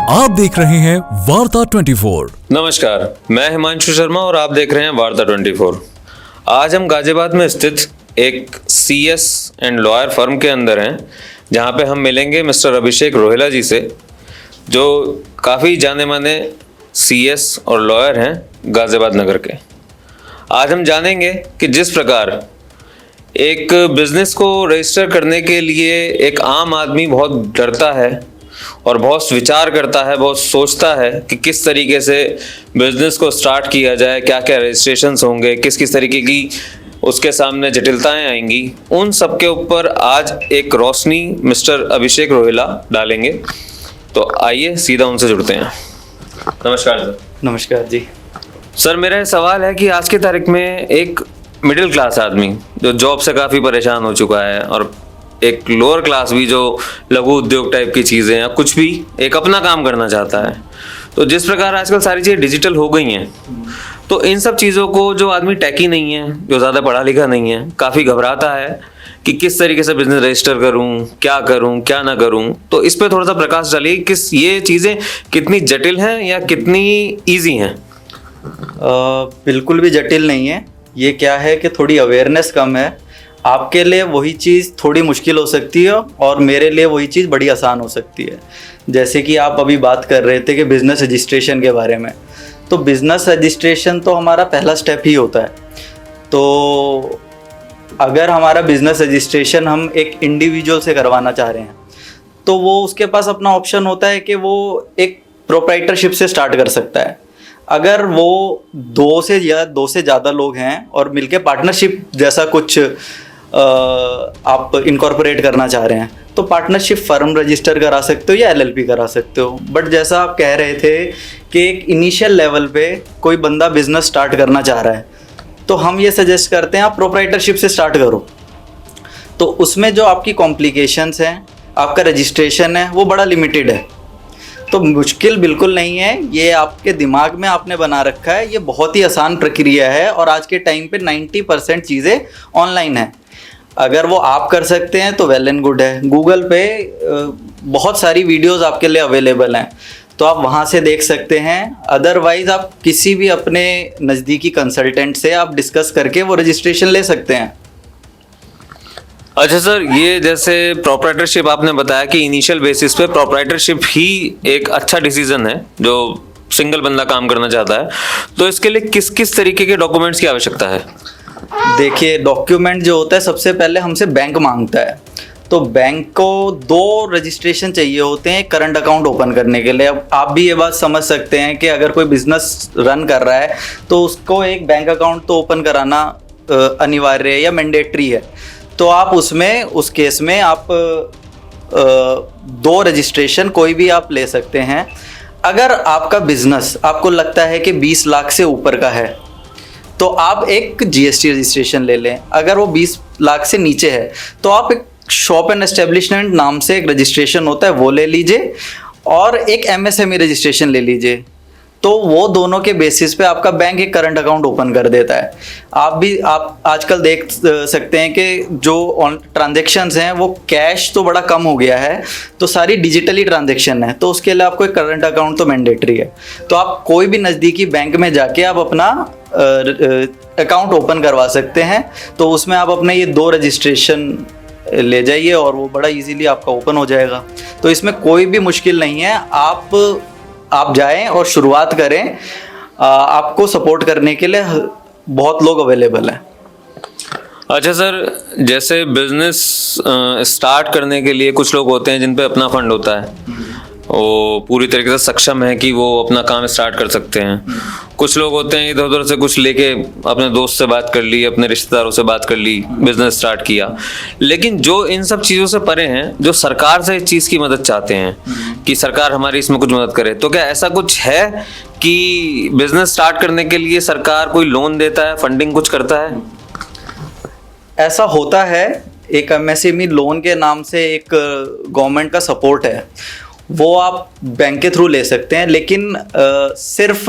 आप देख रहे हैं वार्ता 24। नमस्कार, मैं हिमांशु शर्मा और आप देख रहे हैं वार्ता 24। आज हम गाजियाबाद में स्थित एक सीएस एंड लॉयर फर्म के अंदर हैं, जहां पे हम मिलेंगे मिस्टर अभिषेक रोहिला जी से, जो काफ़ी जाने माने सीएस और लॉयर हैं गाजियाबाद नगर के। आज हम जानेंगे कि जिस प्रकार एक बिजनेस को रजिस्टर करने के लिए एक आम आदमी बहुत डरता है और बहुत विचार करता है, बहुत सोचता है कि किस तरीके से बिजनेस को स्टार्ट किया जाए, क्या क्या रजिस्ट्रेशंस होंगे, किस किस तरीके की उसके सामने जटिलताएं आएंगी, उन सब के ऊपर आज एक रोशनी मिस्टर अभिषेक रोहिला डालेंगे। तो आइए सीधा उनसे जुड़ते हैं। नमस्कार सर। नमस्कार जी। सर, मेरा सवाल है कि आज की तारीख में एक मिडिल क्लास आदमी जो जॉब से काफ़ी परेशान हो चुका है और एक लोअर क्लास भी जो लघु उद्योग टाइप की चीज़ें या कुछ भी एक अपना काम करना चाहता है, तो जिस प्रकार आजकल सारी चीज़ें डिजिटल हो गई हैं, तो इन सब चीज़ों को जो आदमी टेकी नहीं है, जो ज़्यादा पढ़ा लिखा नहीं है, काफ़ी घबराता है कि किस तरीके से बिजनेस रजिस्टर करूं, क्या ना करूं। तो इस पर थोड़ा सा प्रकाश डालिए, किस ये चीज़ें कितनी जटिल हैं या कितनी ईजी हैं? बिल्कुल भी जटिल नहीं है। ये क्या है कि थोड़ी अवेयरनेस कम है। आपके लिए वही चीज़ थोड़ी मुश्किल हो सकती है और मेरे लिए वही चीज़ बड़ी आसान हो सकती है। जैसे कि आप अभी बात कर रहे थे कि बिज़नेस रजिस्ट्रेशन के बारे में, तो बिज़नेस रजिस्ट्रेशन तो हमारा पहला स्टेप ही होता है। तो अगर हमारा बिज़नेस रजिस्ट्रेशन हम एक इंडिविजुअल से करवाना चाह रहे हैं, तो वो उसके पास अपना ऑप्शन होता है कि वो एक प्रोप्राइटरशिप से स्टार्ट कर सकता है। अगर वो दो से ज़्यादा लोग हैं और मिलके पार्टनरशिप जैसा कुछ आप इनकॉर्पोरेट करना चाह रहे हैं, तो पार्टनरशिप फर्म रजिस्टर करा सकते हो या एलएलपी करा सकते हो। बट जैसा आप कह रहे थे कि एक इनिशियल लेवल पे कोई बंदा बिजनेस स्टार्ट करना चाह रहा है, तो हम ये सजेस्ट करते हैं आप प्रोप्राइटरशिप से स्टार्ट करो। तो उसमें जो आपकी कॉम्प्लिकेशंस हैं, आपका रजिस्ट्रेशन है, वो बड़ा लिमिटेड है। तो मुश्किल बिल्कुल नहीं है, ये आपके दिमाग में आपने बना रखा है। ये बहुत ही आसान प्रक्रिया है और आज के टाइम पे 90% चीज़ें ऑनलाइन है। अगर वो आप कर सकते हैं तो वेल एंड गुड है। गूगल पे बहुत सारी वीडियोस आपके लिए अवेलेबल हैं, तो आप वहाँ से देख सकते हैं। अदरवाइज़ आप किसी भी अपने नज़दीकी कंसल्टेंट से आप डिस्कस करके वो रजिस्ट्रेशन ले सकते हैं। अच्छा सर, ये जैसे प्रोप्राइटरशिप आपने बताया कि इनिशियल बेसिस पे प्रोप्राइटरशिप ही एक अच्छा डिसीजन है जो सिंगल बंदा काम करना चाहता है, तो इसके लिए किस किस तरीके के डॉक्यूमेंट्स की आवश्यकता है? देखिए, डॉक्यूमेंट जो होता है, सबसे पहले हमसे बैंक मांगता है। तो बैंक को 2 रजिस्ट्रेशन चाहिए होते हैं करंट अकाउंट ओपन करने के लिए। अब आप भी ये बात समझ सकते हैं कि अगर कोई बिजनेस रन कर रहा है तो उसको एक बैंक अकाउंट तो ओपन कराना अनिवार्य है या मैंडेटरी है। तो आप उसमें उस केस में आप 2 रजिस्ट्रेशन कोई भी आप ले सकते हैं। अगर आपका बिजनेस आपको लगता है कि 20 लाख से ऊपर का है, तो आप एक जीएसटी रजिस्ट्रेशन ले लें। अगर वो 20 लाख से नीचे है तो आप एक शॉप एंड एस्टेब्लिशमेंट नाम से एक रजिस्ट्रेशन होता है, वो ले लीजिए, और एक एमएसएमई रजिस्ट्रेशन ले लीजिए। तो वो दोनों के बेसिस पे आपका बैंक एक करंट अकाउंट ओपन कर देता है। आप आजकल देख सकते हैं कि जो ट्रांजेक्शन्स हैं वो कैश तो बड़ा कम हो गया है, तो सारी डिजिटली ट्रांजेक्शन है। तो उसके लिए आपको एक करंट अकाउंट तो मैंडेटरी है। तो आप कोई भी नज़दीकी बैंक में जाके आप अपना अकाउंट ओपन करवा सकते हैं। तो उसमें आप अपने ये 2 रजिस्ट्रेशन ले जाइए और वो बड़ा इजीली आपका ओपन हो जाएगा। तो इसमें कोई भी मुश्किल नहीं है। आप जाएं और शुरुआत करें। आपको सपोर्ट करने के लिए बहुत लोग अवेलेबल हैं। अच्छा सर, जैसे बिजनेस स्टार्ट करने के लिए कुछ लोग होते हैं जिन पे अपना फंड होता है, वो पूरी तरीके से सक्षम है कि वो अपना काम स्टार्ट कर सकते हैं। कुछ लोग होते हैं इधर उधर से कुछ लेके अपने दोस्त से बात कर ली, अपने रिश्तेदारों से बात कर ली, बिजनेस स्टार्ट किया। लेकिन जो इन सब चीज़ों से परे हैं, जो सरकार से इस चीज़ की मदद चाहते हैं कि सरकार हमारी इसमें कुछ मदद करे, तो क्या ऐसा कुछ है कि बिजनेस स्टार्ट करने के लिए सरकार कोई लोन देता है, फंडिंग कुछ करता है? ऐसा होता है। एक एमएसएमई लोन के नाम से एक गवर्नमेंट का सपोर्ट है, वो आप बैंक के थ्रू ले सकते हैं। लेकिन सिर्फ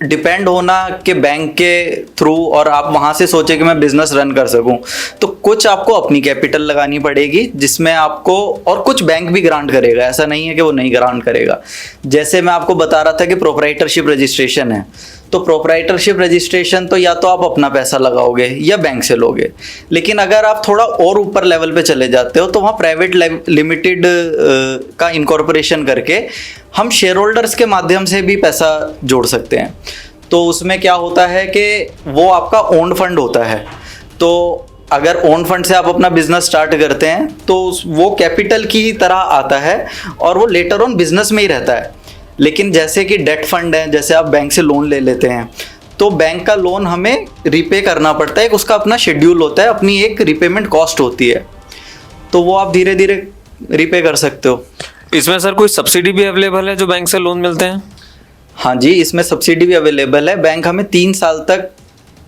डिपेंड होना कि बैंक के थ्रू और आप वहाँ से सोचे कि मैं बिजनेस रन कर सकूं, तो कुछ आपको अपनी कैपिटल लगानी पड़ेगी जिसमें आपको, और कुछ बैंक भी ग्रांट करेगा, ऐसा नहीं है कि वो नहीं ग्रांट करेगा। जैसे मैं आपको बता रहा था कि प्रोप्राइटरशिप रजिस्ट्रेशन है, तो प्रोप्राइटरशिप रजिस्ट्रेशन तो या तो आप अपना पैसा लगाओगे या बैंक से लोगे, लेकिन अगर आप थोड़ा और ऊपर लेवल पे चले जाते हो तो वहाँ प्राइवेट लिमिटेड का इनकॉर्पोरेशन करके हम शेयर होल्डर्स के माध्यम से भी पैसा जोड़ सकते हैं। तो उसमें क्या होता है कि वो आपका ओन्ड फंड होता है, तो अगर ओन फंड से आप अपना बिजनेस स्टार्ट करते हैं तो वो कैपिटल की तरह आता है और वो लेटर ऑन बिजनेस में ही रहता है। लेकिन जैसे कि डेट फंड है, जैसे आप बैंक से लोन ले लेते हैं तो बैंक का लोन हमें रीपे करना पड़ता है, उसका अपना शेड्यूल होता है, अपनी एक रीपेमेंट कॉस्ट होती है, तो वो आप धीरे धीरे रीपे कर सकते हो। इसमें सर कोई सब्सिडी भी अवेलेबल है जो बैंक से लोन मिलते हैं? हाँ जी, इसमें सब्सिडी भी अवेलेबल है। बैंक हमें 3 साल तक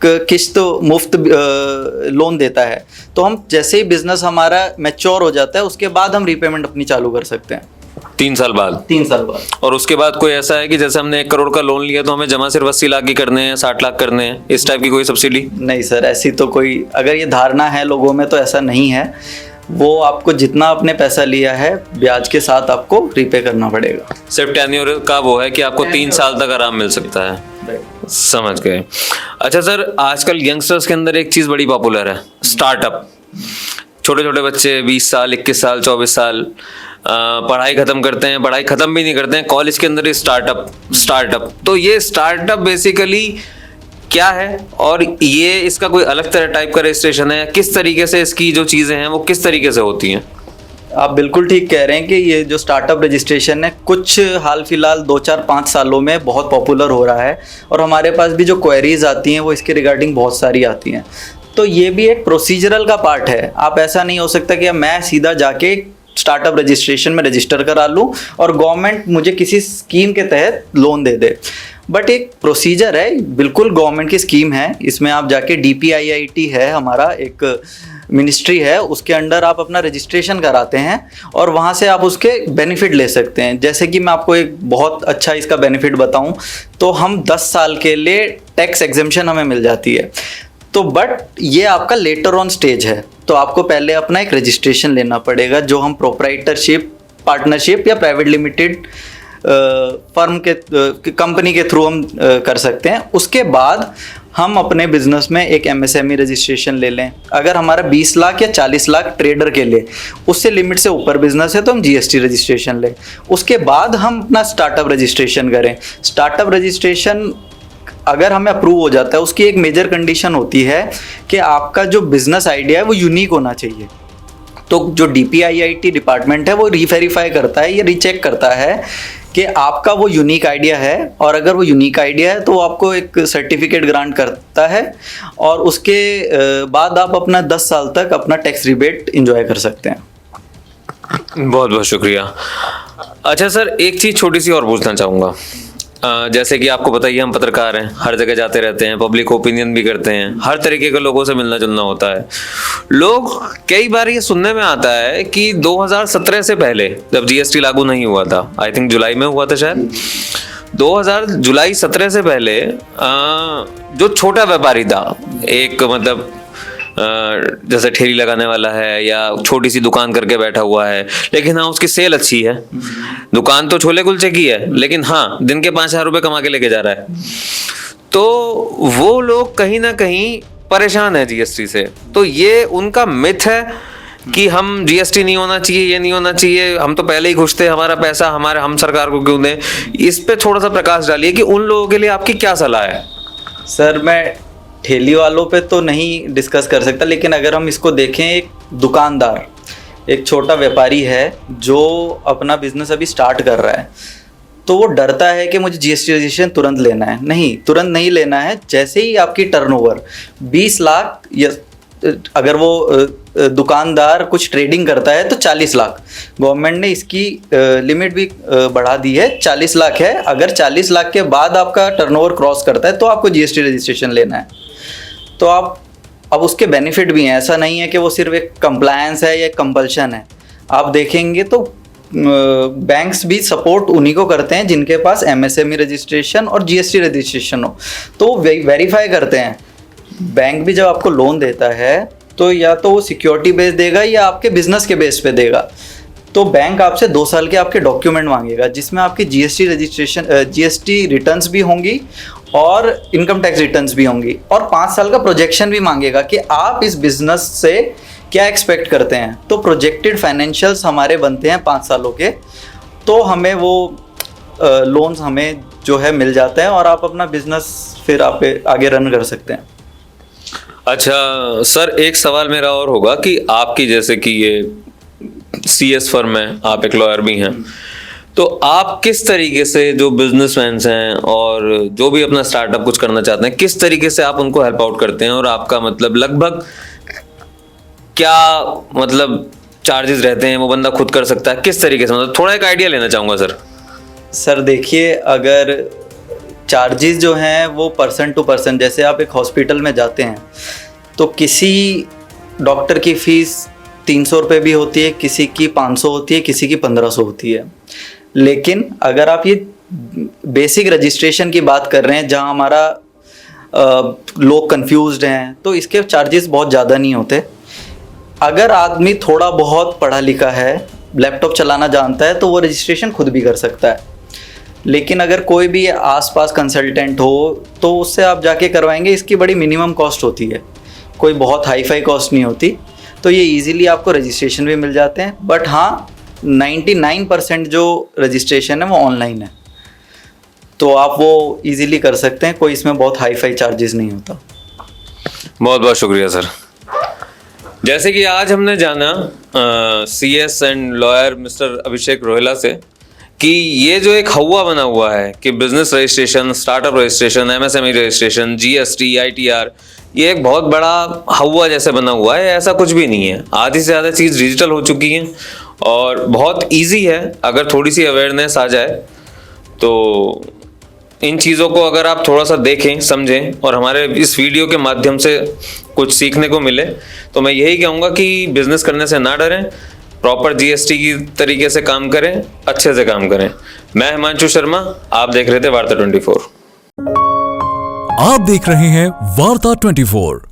किस्त मुफ्त लोन देता है, तो हम जैसे ही बिजनेस हमारा मैच्योर हो जाता है उसके बाद हम रीपेमेंट अपनी चालू कर सकते हैं। 3 साल बाद? 3 साल बाद। और उसके बाद कोई ऐसा है कि जैसे हमने 1 करोड़ का लोन लिया तो हमें जमा सिर्फ 80 लाख ही करने हैं, 60 लाख करने हैं, इस टाइप की कोई सब्सिडी? नहीं सर, ऐसी तो कोई, अगर ये धारणा है लोगों में तो ऐसा नहीं है। वो आपको जितना आपने पैसा लिया है ब्याज के साथ आपको रीपे करना पड़ेगा। सिर्फ टेन्योर का वो है कि आपको 3 साल तक आराम मिल सकता है। समझ गए। अच्छा सर, आजकल यंगस्टर्स के अंदर एक चीज़ बड़ी पॉपुलर है, स्टार्टअप। छोटे छोटे बच्चे 20 साल, 21 साल, 24 साल पढ़ाई खत्म करते हैं, पढ़ाई खत्म भी नहीं करते हैं, कॉलेज के अंदर ही स्टार्टअप। तो ये स्टार्टअप बेसिकली क्या है और ये इसका कोई अलग तरह टाइप का रजिस्ट्रेशन है? किस तरीके से इसकी जो चीज़ें हैं वो किस तरीके से होती हैं? आप बिल्कुल ठीक कह रहे हैं कि ये जो स्टार्टअप रजिस्ट्रेशन है कुछ हाल फिलहाल 2, 4, 5 सालों में बहुत पॉपुलर हो रहा है, और हमारे पास भी जो क्वेरीज आती हैं वो इसके रिगार्डिंग बहुत सारी आती हैं। तो ये भी एक प्रोसीजरल का पार्ट है। आप ऐसा नहीं हो सकता कि मैं सीधा जाके स्टार्टअप रजिस्ट्रेशन में रजिस्टर करा लूँ और गवर्नमेंट मुझे किसी स्कीम के तहत लोन दे दे। बट एक प्रोसीजर है, बिल्कुल गवर्नमेंट की स्कीम है। इसमें आप जाके DPIIT है हमारा एक मिनिस्ट्री है, उसके अंडर आप अपना रजिस्ट्रेशन कराते हैं और वहाँ से आप उसके बेनिफिट ले सकते हैं। जैसे कि मैं आपको एक बहुत अच्छा इसका बेनिफिट बताऊँ तो हम 10 साल के लिए टैक्स एग्जेम्पशन हमें मिल जाती है। तो बट ये आपका लेटर ऑन स्टेज है, तो आपको पहले अपना एक रजिस्ट्रेशन लेना पड़ेगा जो हम प्रोप्राइटरशिप, पार्टनरशिप या प्राइवेट लिमिटेड फर्म के कंपनी के थ्रू हम कर सकते हैं। उसके बाद हम अपने बिजनेस में एक MSME रजिस्ट्रेशन ले लें। अगर हमारा 20 लाख या 40 लाख ट्रेडर के लिए, उससे लिमिट से ऊपर बिजनेस है तो हम GST रजिस्ट्रेशन लें। उसके बाद हम अपना स्टार्टअप रजिस्ट्रेशन करें। स्टार्टअप रजिस्ट्रेशन अगर हमें अप्रूव हो जाता है, उसकी एक मेजर कंडीशन होती है कि आपका जो बिजनेस आइडिया है वो यूनिक होना चाहिए। तो जो DPIIT डिपार्टमेंट है वो रीवेरीफाई करता है, ये रीचेक करता है कि आपका वो यूनिक आइडिया है, और अगर वो यूनिक आइडिया है तो आपको एक सर्टिफिकेट ग्रांट करता है और उसके बाद आप अपना 10 साल तक अपना टैक्स रिबेट एंजॉय कर सकते हैं। बहुत बहुत शुक्रिया। अच्छा सर, एक चीज़ छोटी सी और पूछना चाहूँगा। जैसे कि आपको पता ही है, हम पत्रकार हैं, हर जगह जाते रहते हैं, पब्लिक ओपिनियन भी करते हैं, हर तरीके के लोगों से मिलना जुलना होता है। लोग कई बार ये सुनने में आता है कि 2017 से पहले जब GST लागू नहीं हुआ था, आई थिंक जुलाई में हुआ था शायद, जुलाई 17 से पहले जो छोटा व्यापारी था, एक मतलब जैसे ठेली लगाने वाला है या छोटी सी दुकान करके बैठा हुआ है, लेकिन हाँ उसकी सेल अच्छी है, दुकान तो छोले कुलचे की है, लेकिन हाँ दिन के 5,000 रुपये कमा के लेके जा रहा है, तो वो लोग कहीं ना कहीं परेशान है GST से। तो ये उनका मिथ है कि हम GST नहीं होना चाहिए, ये नहीं होना चाहिए, हम तो पहले ही खुश थे, हमारा पैसा हम सरकार को क्यों दें? इस पे थोड़ा सा प्रकाश डालिए कि उन लोगों के लिए आपकी क्या सलाह है? सर, मैं ठेली वालों पे तो नहीं डिस्कस कर सकता, लेकिन अगर हम इसको देखें, एक दुकानदार, एक छोटा व्यापारी है जो अपना बिजनेस अभी स्टार्ट कर रहा है, तो वो डरता है कि मुझे GST रजिस्ट्रेशन तुरंत लेना है। नहीं, तुरंत नहीं लेना है। जैसे ही आपकी टर्नओवर 20 लाख, या अगर वो दुकानदार कुछ ट्रेडिंग करता है तो 40 लाख, गवर्नमेंट ने इसकी लिमिट भी बढ़ा दी है, 40 लाख है। अगर 40 लाख के बाद आपका टर्नओवर क्रॉस करता है तो आपको GST रजिस्ट्रेशन लेना है। तो आप, अब उसके बेनिफिट भी हैं, ऐसा नहीं है कि वो सिर्फ एक कंप्लायंस है या कंपल्शन है। आप देखेंगे तो बैंक्स भी सपोर्ट उन्हीं को करते हैं जिनके पास एमएसएमई रजिस्ट्रेशन और जीएसटी रजिस्ट्रेशन हो, तो वेरीफाई करते हैं। बैंक भी जब आपको लोन देता है तो या तो वो सिक्योरिटी बेस देगा या आपके बिजनेस के बेस पे देगा। तो बैंक आपसे 2 साल के आपके डॉक्यूमेंट मांगेगा जिसमें आपकी जीएसटी रजिस्ट्रेशन, जीएसटी रिटर्न्स भी होंगी और इनकम टैक्स रिटर्न्स भी होंगी, और 5 साल का प्रोजेक्शन भी मांगेगा कि आप इस बिजनेस से क्या एक्सपेक्ट करते हैं। तो प्रोजेक्टेड फाइनेंशियल्स हमारे बनते हैं 5 सालों के, तो हमें वो लोन्स हमें जो है मिल जाता है और आप अपना बिजनेस फिर आप आगे रन कर सकते हैं। अच्छा सर, एक सवाल मेरा और होगा कि आपकी जैसे कि ये सीएस फर्म है, आप एक लॉयर भी हैं, तो आप किस तरीके से जो बिजनेसमैन हैं और जो भी अपना स्टार्टअप कुछ करना चाहते हैं, किस तरीके से आप उनको हेल्प आउट करते हैं, और आपका मतलब लगभग क्या मतलब चार्जेस रहते हैं, वो बंदा खुद कर सकता है किस तरीके से, मतलब थोड़ा एक आइडिया लेना चाहूँगा सर। सर देखिए, अगर चार्जेस जो हैं वो पर्सन टू पर्सन, जैसे आप एक हॉस्पिटल में जाते हैं तो किसी डॉक्टर की फ़ीस 300 रुपये भी होती है, किसी की 500 होती है, किसी की 1500 होती है। लेकिन अगर आप ये बेसिक रजिस्ट्रेशन की बात कर रहे हैं जहां हमारा लोग कंफ्यूज्ड हैं, तो इसके चार्जेस बहुत ज़्यादा नहीं होते। अगर आदमी थोड़ा बहुत पढ़ा लिखा है, लैपटॉप चलाना जानता है, तो वो रजिस्ट्रेशन खुद भी कर सकता है। लेकिन अगर कोई भी आसपास कंसल्टेंट हो तो उससे आप जाके करवाएंगे, इसकी बड़ी मिनिमम कॉस्ट होती है, कोई बहुत हाई फाई कॉस्ट नहीं होती। तो ये इजीली आपको रजिस्ट्रेशन भी मिल जाते हैं। बट हाँ, 99% जो रजिस्ट्रेशन है वो ऑनलाइन है, तो आप वो इजीली कर सकते हैं, कोई इसमें बहुत हाई फाई चार्जेस नहीं होता। बहुत बहुत शुक्रिया सर। जैसे कि आज हमने जाना सीएस एंड लॉयर मिस्टर अभिषेक रोहेला से कि ये जो एक हवा बना हुआ है कि business registration, startup registration, MSME registration, GST, ITR, ये एक बहुत बड़ा हवा जैसे बना हुआ है। ऐसा कुछ भी नहीं है, आधी से ज़्यादा चीज़ डिजिटल हो चुकी है और बहुत इजी है। अगर थोड़ी सी अवेयरनेस आ जाए तो इन चीज़ों को अगर आप थोड़ा सा देखें, समझें और हमारे इस वीडियो के माध्यम से कुछ सीखने को मिले, तो मैं यही कहूँगा कि बिजनेस करने से ना डरें, प्रॉपर जीएसटी की तरीके से काम करें, अच्छे से काम करें। मैं हिमांशु शर्मा, आप देख रहे थे वार्ता 24। आप देख रहे हैं वार्ता 24।